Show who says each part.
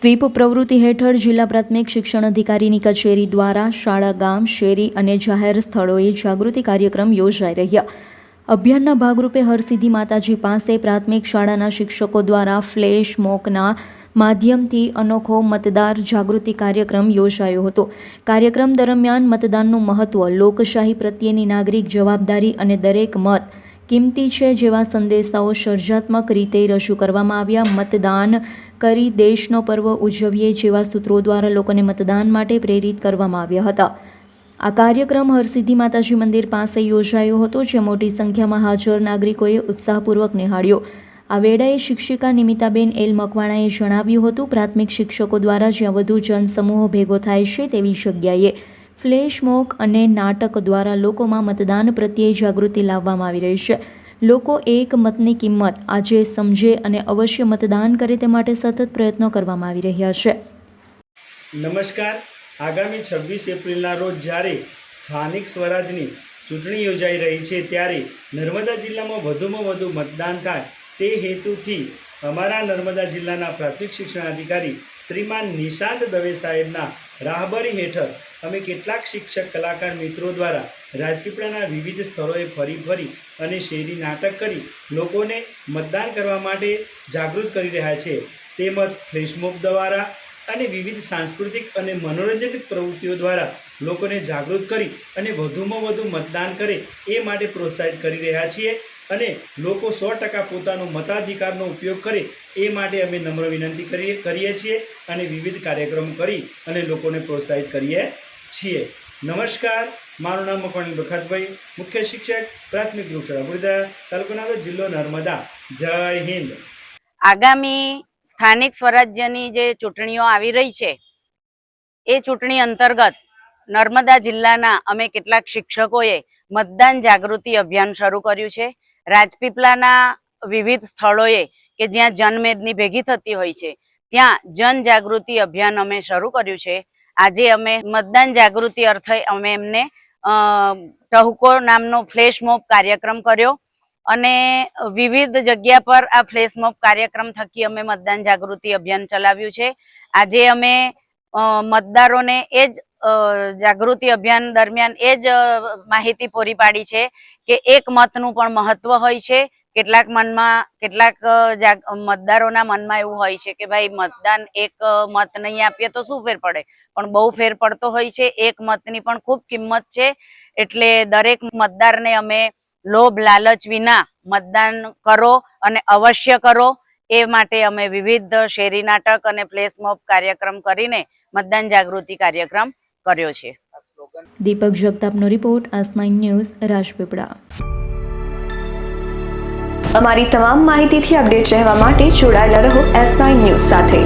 Speaker 1: Sweep પ્રવૃત્તિ હેઠળ જિલ્લા પ્રાથમિક શિક્ષણ અધિકારીની કચેરી દ્વારા શાળા, ગામ, શેરી અને જાહેર સ્થળોએ જાગૃતિ કાર્યક્રમ યોજાઈ રહ્યા. અભિયાનના ભાગરૂપે હરસિદ્ધિ માતાજી પાસે પ્રાથમિક શાળાના શિક્ષકો દ્વારા ફ્લેશ મોકના માધ્યમથી અનોખો મતદાર જાગૃતિ કાર્યક્રમ યોજાયો હતો. કાર્યક્રમ દરમિયાન મતદાનનું મહત્વ, લોકશાહી પ્રત્યેની નાગરિક જવાબદારી અને દરેક મત કિંમતી છે જેવા સંદેશાઓ સર્જનાત્મક રીતે રજૂ કરવામાં આવ્યા. મતદાન કરી દેશનો પર્વ ઉજવીએ જેવા સૂત્રો દ્વારા લોકોને મતદાન માટે પ્રેરિત કરવામાં આવ્યા હતા. આ કાર્યક્રમ હરસિદ્ધિ માતાજી મંદિર પાસે યોજાયો હતો, જે મોટી સંખ્યામાં હાજર નાગરિકોએ ઉત્સાહપૂર્વક નિહાળ્યો. આ વેળાએ શિક્ષિકા નિમિતાબેન એલ મકવાણાએ જણાવ્યું હતું, પ્રાથમિક શિક્ષકો દ્વારા જ્યાં વધુ જનસમૂહ ભેગો થાય છે તેવી જગ્યાએ ફ્લેશ મોક અને નાટક દ્વારા લોકોમાં મતદાન પ્રત્યે જાગૃતિ લાવવામાં આવી રહી છે. લોકો એક મતની કિંમત આજે સમજે અને અવશ્ય મતદાન કરે તે માટે સતત પ્રયત્નો કરવામાં આવી રહ્યા છે.
Speaker 2: નમસ્કાર. આગામી 26 એપ્રિલના રોજ જ્યારે સ્થાનિક સ્વરાજની ચૂંટણી યોજાઈ રહી છે, ત્યારે નર્મદા જિલ્લામાં વધુમાં વધુ મતદાન થાય તે હેતુથી અમારા નર્મદા જિલ્લાના પ્રાથમિક શિક્ષણ અધિકારી શ્રીમાન નિશાંત દવે સાહેબના રાહબરી હેઠળ અમે કેટલાક શિક્ષક કલાકાર મિત્રો દ્વારા રાજપીપળાના વિવિધ સ્થળોએ ફરી અને શેરી નાટક કરી લોકોને મતદાન કરવા માટે જાગૃત કરી રહ્યા છે. તેમજ ફ્લેશમોબ દ્વારા અને વિવિધ સાંસ્કૃતિક અને મનોરંજન પ્રવૃત્તિઓ દ્વારા લોકોને જાગૃત કરી અને વધુમાં વધુ મતદાન કરે એ માટે પ્રોત્સાહિત કરી રહ્યા છીએ. અને લોકો 100% પોતાનો મતાધિકારનો ઉપયોગ કરે એ માટે અમે નમ્ર વિનંતી કરીએ છીએ અને વિવિધ કાર્યક્રમો કરી અને લોકોને પ્રોત્સાહિત કરીએ છીએ. નમસ્કાર. મારું નામ મકવાણી પ્રખાતભાઈ, મુખ્ય શિક્ષક, પ્રાથમિક ગ્રુપ શાળા બુરદા, તાલુકો નાગર, જિલ્લો નર્મદા. જય હિન્દ.
Speaker 3: આગામી સ્થાનિક સ્વરાજ્યની જે ચૂંટણીઓ આવી રહી છે એ ચૂંટણી અંતર્ગત નર્મદા જિલ્લાના અમે કેટલાક શિક્ષકોએ મતદાન જાગૃતિ અભિયાન શરૂ કર્યું છે. રાજપીપળાના વિવિધ સ્થળોએ કે જ્યાં જનમેદની ભેગી થતી હોય છે ત્યાં જનજાગૃતિ અભિયાન અમે શરૂ કર્યું છે. આજે અમે મતદાન જાગૃતિ અર્થે અમે એમને ટહુકો નામનો ફ્લેશ મોબ કાર્યક્રમ કર્યો અને વિવિધ જગ્યા પર આ ફ્લેશ મોબ કાર્યક્રમ થકી અમે મતદાન જાગૃતિ અભિયાન ચલાવ્યું છે. આજે અમે મતદારોને એ જ જાગૃતિ અભિયાન દરમિયાન એ જ માહિતી પૂરી પાડી છે કે એક મતનું પણ મહત્વ હોય છે. કેટલાક મતદારોના મનમાં એવું હોય છે કે ભાઈ મતદાન એક મત નહીં આપીએ તો શું ફેર પડે, પણ બહુ ફેર પડતો હોય છે. એક મતની પણ ખૂબ કિંમત છે. એટલે દરેક મતદારને અમે લોભ લાલચ વિના મતદાન કરો અને અવશ્ય કરો એ માટે અમે વિવિધ શેરી નાટક અને ફ્લેશ મોબ કાર્યક્રમ કરીને મતદાન જાગૃતિ કાર્યક્રમ કર્યો છે.
Speaker 1: દીપક જગતાપનો રિપોર્ટ, આજ9 ન્યૂઝ, રાજપીપળા.
Speaker 4: અમારી તમામ માહિતીથી અપડેટ રહેવા માટે જોડાયેલા રહો S9 ન્યૂઝ સાથે.